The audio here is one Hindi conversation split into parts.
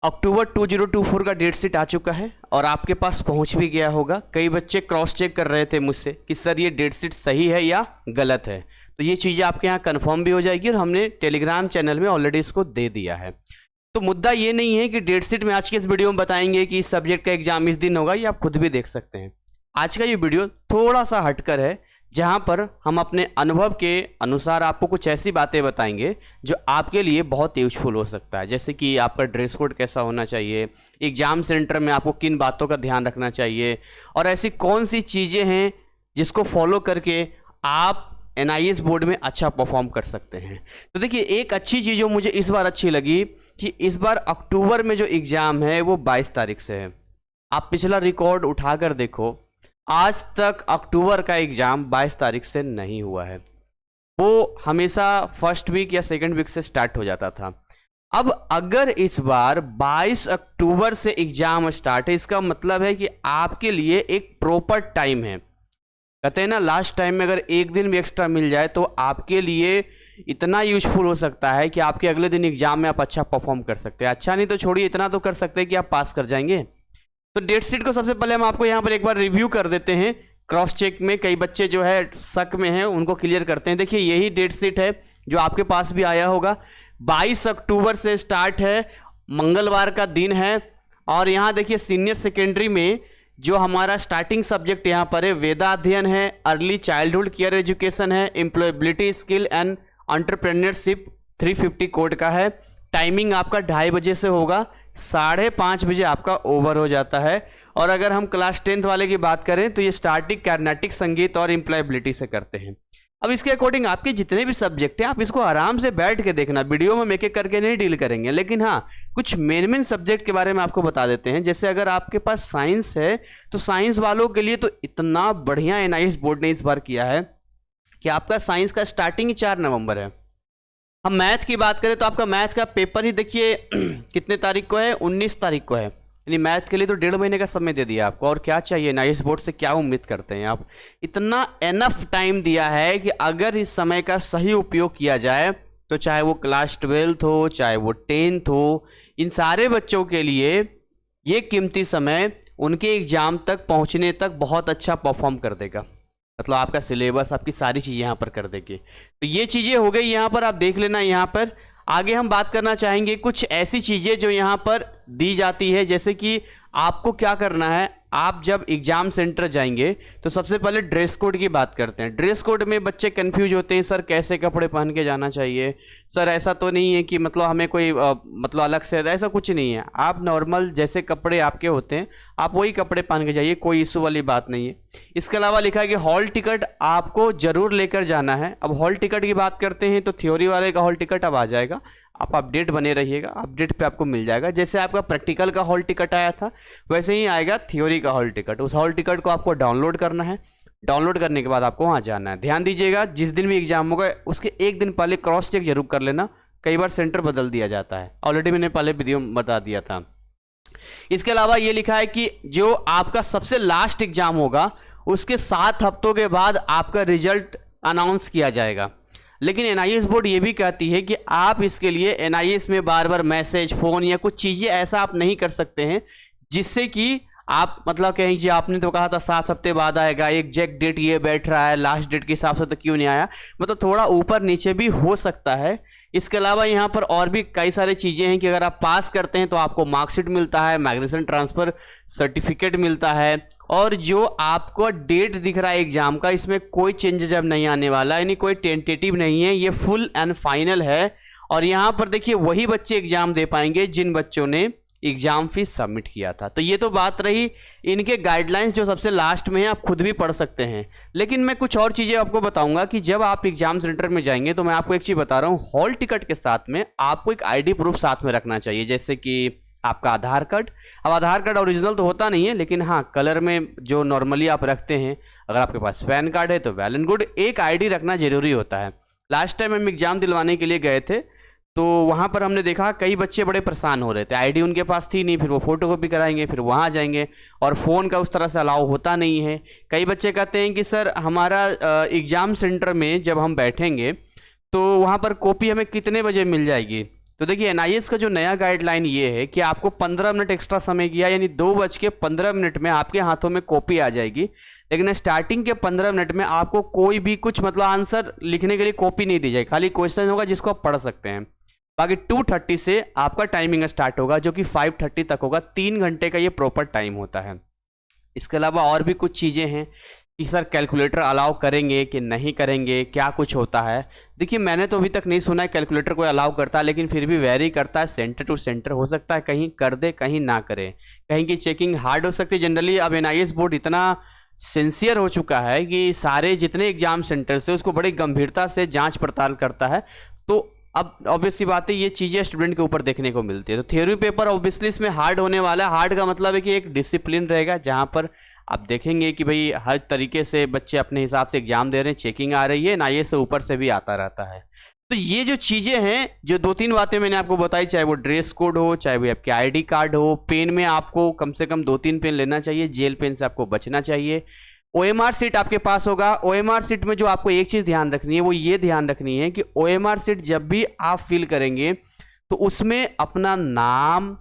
अक्टूबर 2024 का डेट शीट आ चुका है और आपके पास पहुंच भी गया होगा। कई बच्चे क्रॉस चेक कर रहे थे मुझसे कि सर ये डेट शीट सही है या गलत है, तो ये चीज़ें आपके यहाँ कंफर्म भी हो जाएगी और हमने टेलीग्राम चैनल में ऑलरेडी इसको दे दिया है। तो मुद्दा ये नहीं है कि डेट शीट में आज के इस वीडियो में बताएंगे कि इस सब्जेक्ट का एग्जाम इस दिन होगा, ये आप खुद भी देख सकते हैं। आज का ये वीडियो थोड़ा सा हटकर है, जहां पर हम अपने अनुभव के अनुसार आपको कुछ ऐसी बातें बताएंगे जो आपके लिए बहुत यूजफुल हो सकता है। जैसे कि आपका ड्रेस कोड कैसा होना चाहिए, एग्जाम सेंटर में आपको किन बातों का ध्यान रखना चाहिए और ऐसी कौन सी चीज़ें हैं जिसको फॉलो करके आप NIS बोर्ड में अच्छा परफॉर्म कर सकते हैं। तो देखिए, एक अच्छी चीज़ जो मुझे इस बार अच्छी लगी कि इस बार अक्टूबर में जो एग्ज़ाम है वो 22 तारीख से है। आप पिछला रिकॉर्ड उठाकर देखो, आज तक अक्टूबर का एग्ज़ाम 22 तारीख से नहीं हुआ है। वो हमेशा फर्स्ट वीक या सेकंड वीक से स्टार्ट हो जाता था। अब अगर इस बार 22 अक्टूबर से एग्ज़ाम स्टार्ट है, इसका मतलब है कि आपके लिए एक प्रॉपर टाइम है। कहते हैं ना, लास्ट टाइम में अगर एक दिन भी एक्स्ट्रा मिल जाए तो आपके लिए इतना यूजफुल हो सकता है कि आपके अगले दिन एग्जाम में आप अच्छा परफॉर्म कर सकते हैं। अच्छा नहीं तो छोड़िए, इतना तो कर सकते हैं कि आप पास कर जाएंगे। तो डेट शीट को सबसे पहले हम आपको यहाँ पर एक बार रिव्यू कर देते हैं। क्रॉस चेक में कई बच्चे जो है शक में हैं, उनको क्लियर करते हैं। देखिए, यही डेट शीट है जो आपके पास भी आया होगा। 22 अक्टूबर से स्टार्ट है, मंगलवार का दिन है। और यहाँ देखिए, सीनियर सेकेंडरी में जो हमारा स्टार्टिंग सब्जेक्ट यहाँ पर है, वेदाध्ययन है, अर्ली चाइल्डहुड केयर एजुकेशन है, employability skill and entrepreneurship 350 code का है। टाइमिंग आपका 2:30 बजे से होगा, 5:30 बजे आपका ओवर हो जाता है। और अगर हम क्लास 10th वाले की बात करें तो ये स्टार्टिंग कार्नेटिक संगीत और एम्प्लॉयबिलिटी से करते हैं। अब इसके अकॉर्डिंग आपके जितने भी सब्जेक्ट हैं, आप इसको आराम से बैठ के देखना। वीडियो में हम एक-एक करके नहीं डील करेंगे, लेकिन हाँ, कुछ मेन सब्जेक्ट के बारे में आपको बता देते हैं। जैसे अगर आपके पास साइंस है तो साइंस वालों के लिए तो इतना बढ़िया NIS बोर्ड ने इस बार किया है कि आपका साइंस का स्टार्टिंग ही 4 नवंबर है। हम मैथ की बात करें तो आपका मैथ का पेपर ही देखिए कितने तारीख को है, 19 तारीख को है। यानी मैथ के लिए तो 1.5 महीने का समय दे दिया आपको। और क्या चाहिए, NIS बोर्ड से क्या उम्मीद करते हैं आप? इतना एनफ टाइम दिया है कि अगर इस समय का सही उपयोग किया जाए तो चाहे वो क्लास 12th हो, चाहे वो 10th हो, इन सारे बच्चों के लिए ये कीमती समय उनके एग्जाम तक पहुँचने तक बहुत अच्छा परफॉर्म कर देगा। मतलब आपका सिलेबस, आपकी सारी चीज़ें यहाँ पर कर देगी। तो ये चीज़ें हो गई, यहाँ पर आप देख लेना। यहाँ पर आगे हम बात करना चाहेंगे कुछ ऐसी चीज़ें जो यहाँ पर दी जाती है। जैसे कि आपको क्या करना है, आप जब एग्जाम सेंटर जाएंगे तो सबसे पहले ड्रेस कोड की बात करते हैं। ड्रेस कोड में बच्चे कंफ्यूज होते हैं, सर कैसे कपड़े पहन के जाना चाहिए, सर ऐसा तो नहीं है कि मतलब हमें कोई मतलब अलग से, ऐसा कुछ नहीं है। आप नॉर्मल जैसे कपड़े आपके होते हैं आप वही कपड़े पहन के जाइए, कोई इशू वाली बात नहीं है। इसके अलावा लिखा है कि हॉल टिकट आपको जरूर लेकर जाना है। अब हॉल टिकट की बात करते हैं तो थ्योरी वाले का हॉल टिकट अब आ जाएगा, आप अपडेट बने रहिएगा, अपडेट पे आपको मिल जाएगा। जैसे आपका प्रैक्टिकल का हॉल टिकट आया था वैसे ही आएगा थ्योरी का हॉल टिकट। उस हॉल टिकट को आपको डाउनलोड करना है। डाउनलोड करने के बाद आपको वहाँ जाना है। ध्यान दीजिएगा, जिस दिन भी एग्जाम होगा उसके एक दिन पहले क्रॉस चेक जरूर कर लेना। कई बार सेंटर बदल दिया जाता है, ऑलरेडी मैंने पहले वीडियो में बता दिया था। इसके अलावा ये लिखा है कि जो आपका सबसे लास्ट एग्जाम होगा उसके 7 हफ्तों के बाद आपका रिजल्ट अनाउंस किया जाएगा। लेकिन NIS बोर्ड ये भी कहती है कि आप इसके लिए NIS में बार बार मैसेज, फ़ोन या कुछ चीज़ें ऐसा आप नहीं कर सकते हैं जिससे कि आप मतलब कहीं जी आपने तो कहा था 7 हफ्ते बाद आएगा, एग्जैक्ट डेट ये बैठ रहा है, लास्ट डेट के हिसाब से तो क्यों नहीं आया, मतलब थोड़ा ऊपर नीचे भी हो सकता है। इसके अलावा यहाँ पर और भी कई सारी चीज़ें हैं कि अगर आप पास करते हैं तो आपको मार्कशीट मिलता है, माइग्रेशन ट्रांसफ़र सर्टिफिकेट मिलता है। और जो आपको डेट दिख रहा है एग्जाम का, इसमें कोई चेंज जब नहीं आने वाला, यानी कोई टेंटेटिव नहीं है, ये फुल एंड फाइनल है। और यहाँ पर देखिए, वही बच्चे एग्जाम दे पाएंगे जिन बच्चों ने एग्जाम फीस सबमिट किया था। तो ये तो बात रही इनके गाइडलाइंस जो सबसे लास्ट में है, आप खुद भी पढ़ सकते हैं। लेकिन मैं कुछ और चीज़ें आपको बताऊंगा कि जब आप एग्जाम सेंटर में जाएंगे तो मैं आपको एक चीज़ बता रहा हूँ, हॉल टिकट के साथ में आपको एक ID प्रूफ साथ में रखना चाहिए। जैसे कि आपका आधार कार्ड। अब आधार कार्ड ओरिजिनल तो होता नहीं है, लेकिन हाँ कलर में जो नॉर्मली आप रखते हैं, अगर आपके पास पैन कार्ड है तो वेल एंड गुड। एक ID रखना जरूरी होता है। लास्ट टाइम हम एग्जाम दिलवाने के लिए गए थे तो वहाँ पर हमने देखा कई बच्चे बड़े परेशान हो रहे थे, ID उनके पास थी नहीं, फिर वो फोटो कॉपी कराएंगे, फिर वहाँ जाएंगे, और फ़ोन का उस तरह से अलाउ होता नहीं है। कई बच्चे कहते हैं कि सर हमारा एग्ज़ाम सेंटर में जब हम बैठेंगे तो वहाँ पर कॉपी हमें कितने बजे मिल जाएगी, तो देखिए एनआईएस का जो नया गाइडलाइन ये है कि आपको 15 मिनट एक्स्ट्रा समय किया, यानी 2:15 में आपके हाथों में कॉपी आ जाएगी, लेकिन स्टार्टिंग के 15 मिनट में आपको कोई भी कुछ मतलब आंसर लिखने के लिए कॉपी नहीं दी जाएगी, खाली क्वेश्चन होगा जिसको आप पढ़ सकते हैं। बाकी 2:30 से आपका टाइमिंग स्टार्ट होगा जो कि 5:30 तक होगा। 3 घंटे का ये प्रॉपर टाइम होता है। इसके अलावा और भी कुछ चीज़ें हैं कि सर कैलकुलेटर अलाउ करेंगे कि नहीं करेंगे, क्या कुछ होता है। देखिए मैंने तो अभी तक नहीं सुना है कैलकुलेटर कोई अलाउ करता है, लेकिन फिर भी वेरी करता है सेंटर टू सेंटर। हो सकता है कहीं कर दे कहीं ना करे, कहीं की चेकिंग हार्ड हो सकती है। जनरली अब एनआईएस बोर्ड इतना सिंसियर हो चुका है कि सारे जितने एग्जाम सेंटर से उसको बड़ी गंभीरता से जांच पड़ताल करता है। तो अब ऑब्वियसली बात है ये चीज़ें स्टूडेंट के ऊपर देखने को मिलती है। तो थ्योरी पेपर ऑब्वियसली इसमें हार्ड होने वाला है। हार्ड का मतलब है कि एक डिसिप्लिन रहेगा जहाँ पर आप देखेंगे कि भाई हर तरीके से बच्चे अपने हिसाब से एग्जाम दे रहे हैं, चेकिंग आ रही है, एनआईएस से ऊपर से भी आता रहता है। तो ये जो चीज़ें हैं, जो 2-3 बातें मैंने आपको बताई, चाहे वो ड्रेस कोड हो, चाहे वो आपके आईडी कार्ड हो, पेन में आपको कम से कम 2-3 पेन लेना चाहिए, जेल पेन से आपको बचना चाहिए। ओएमआर सीट आपके पास होगा। ओएमआर सीट में जो आपको एक चीज़ ध्यान रखनी है वो ये ध्यान रखनी है कि ओएमआर सीट जब भी आप फिल करेंगे तो उसमें अपना नाम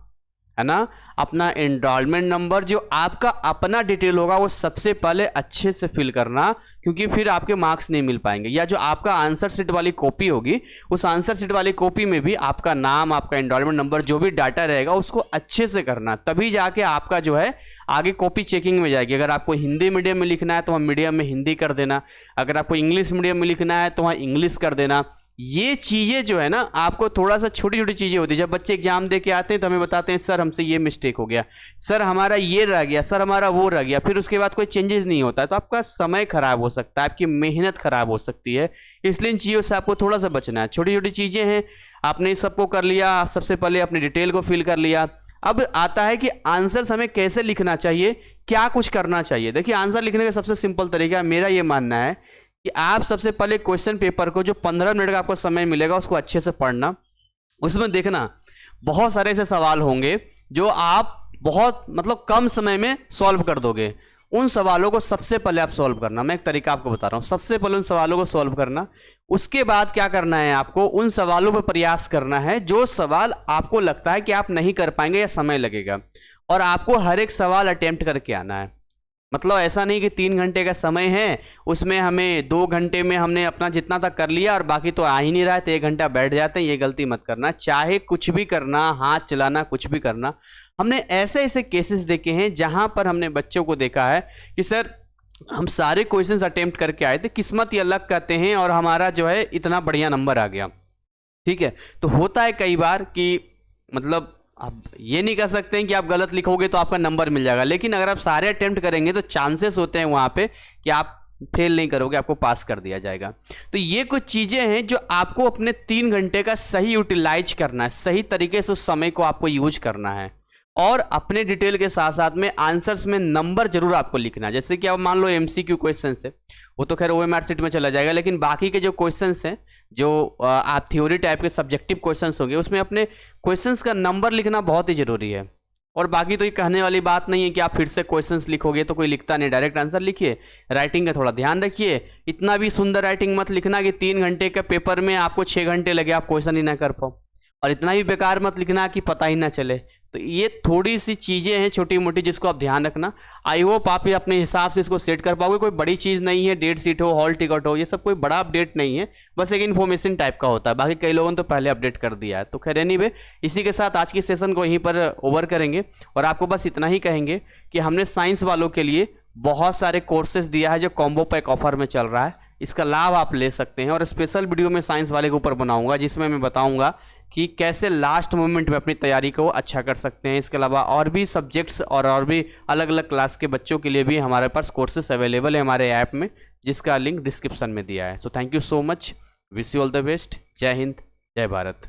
है ना, अपना एनरोलमेंट नंबर, जो आपका अपना डिटेल होगा वो सबसे पहले अच्छे से फिल करना, क्योंकि फिर आपके मार्क्स नहीं मिल पाएंगे। या जो आपका आंसर शीट वाली कॉपी होगी, उस आंसर शीट वाली कॉपी में भी आपका नाम, आपका एनरोलमेंट नंबर, जो भी डाटा रहेगा उसको अच्छे से करना, तभी जाके आपका जो है आगे कॉपी चेकिंग में जाएगी। अगर आपको हिंदी मीडियम में लिखना है तो वहाँ मीडियम में हिंदी कर देना, अगर आपको इंग्लिश मीडियम में लिखना है तो वहाँ इंग्लिश कर देना। ये चीज़ें जो है ना, आपको थोड़ा सा छोटी छोटी चीज़ें होती है। जब बच्चे एग्जाम दे के आते हैं तो हमें बताते हैं सर हमसे ये मिस्टेक हो गया, सर हमारा ये रह गया, सर हमारा वो रह गया, फिर उसके बाद कोई चेंजेस नहीं होता है, तो आपका समय खराब हो सकता है, आपकी मेहनत खराब हो सकती है। इसलिए इन चीज़ों से आपको थोड़ा सा बचना है। छोटी छोटी चीज़ें हैं, आपने सबको कर लिया, सबसे पहले अपनी डिटेल को फिल कर लिया। अब आता है कि आंसर हमें कैसे लिखना चाहिए, क्या कुछ करना चाहिए। देखिए आंसर लिखने का सबसे सिंपल तरीका, मेरा ये मानना है कि आप सबसे पहले क्वेश्चन पेपर को, जो 15 मिनट का आपको समय मिलेगा, उसको अच्छे से पढ़ना। उसमें देखना बहुत सारे ऐसे सवाल होंगे जो आप बहुत मतलब कम समय में सॉल्व कर दोगे। उन सवालों को सबसे पहले आप सॉल्व करना। मैं एक तरीका आपको बता रहा हूँ, सबसे पहले उन सवालों को सॉल्व करना। उसके बाद क्या करना है, आपको उन सवालों पर प्रयास करना है जो सवाल आपको लगता है कि आप नहीं कर पाएंगे या समय लगेगा, और आपको हर एक सवाल अटेम्प्ट करके आना है। मतलब ऐसा नहीं कि 3 घंटे का समय है, उसमें हमें 2 घंटे में हमने अपना जितना तक कर लिया और बाकी तो आ ही नहीं रहा है तो 1 घंटा बैठ जाते हैं। ये गलती मत करना। चाहे कुछ भी करना, हाथ चलाना, कुछ भी करना। हमने ऐसे ऐसे केसेस देखे हैं जहां पर हमने बच्चों को देखा है कि सर हम सारे क्वेश्चंस अटेम्प्ट करके आए थे, किस्मत ही अलग कहते हैं, और हमारा जो है इतना बढ़िया नंबर आ गया। ठीक है, तो होता है कई बार कि मतलब आप ये नहीं कह सकते हैं कि आप गलत लिखोगे तो आपका नंबर मिल जाएगा, लेकिन अगर आप सारे अटेम्प्ट करेंगे तो चांसेस होते हैं वहाँ पे कि आप फेल नहीं करोगे, आपको पास कर दिया जाएगा। तो ये कुछ चीज़ें हैं जो आपको अपने 3 घंटे का सही यूटिलाइज करना है, सही तरीके से उस समय को आपको यूज करना है, और अपने डिटेल के साथ साथ में आंसर्स में नंबर जरूर आपको लिखना है। जैसे कि अब मान लो एमसीक्यू क्वेश्चन है, वो तो खैर ओएमआर सीट में चला जाएगा, लेकिन बाकी के जो क्वेश्चंस हैं, जो आप थ्योरी टाइप के सब्जेक्टिव क्वेश्चंस होंगे, उसमें अपने क्वेश्चंस का नंबर लिखना बहुत ही जरूरी है। और बाकी तो ये कहने वाली बात नहीं है कि आप फिर से क्वेश्चंस लिखोगे तो कोई लिखता नहीं, डायरेक्ट आंसर लिखिए। राइटिंग का थोड़ा ध्यान रखिए, इतना भी सुंदर राइटिंग मत लिखना कि 3 घंटे के पेपर में आपको 6 घंटे लगे, आप क्वेश्चन ही ना कर पाओ, और इतना ही बेकार मत लिखना कि पता ही ना चले। तो ये थोड़ी सी चीज़ें हैं छोटी मोटी जिसको आप ध्यान रखना। आई होप आप ये अपने हिसाब से इसको सेट कर पाओगे। कोई बड़ी चीज़ नहीं है, डेट शीट हो, हॉल टिकट हो, ये सब कोई बड़ा अपडेट नहीं है, बस एक इन्फॉर्मेशन टाइप का होता है। बाकी कई लोगों ने तो पहले अपडेट कर दिया है। तो खैर एनीवे, इसी के साथ आज की सेशन को यहीं पर ओवर करेंगे, और आपको बस इतना ही कहेंगे कि हमने साइंस वालों के लिए बहुत सारे कोर्सेज दिया है जो कॉम्बो पैक ऑफर में चल रहा है, इसका लाभ आप ले सकते हैं। और स्पेशल वीडियो में साइंस वाले के ऊपर बनाऊंगा जिसमें मैं बताऊंगा कि कैसे लास्ट मोमेंट में अपनी तैयारी को अच्छा कर सकते हैं। इसके अलावा और भी सब्जेक्ट्स और भी अलग अलग क्लास के बच्चों के लिए भी हमारे पास कोर्सेस अवेलेबल है हमारे ऐप में, जिसका लिंक डिस्क्रिप्शन में दिया है। So thank you so much, wish you all the best. जय हिंद, जय भारत।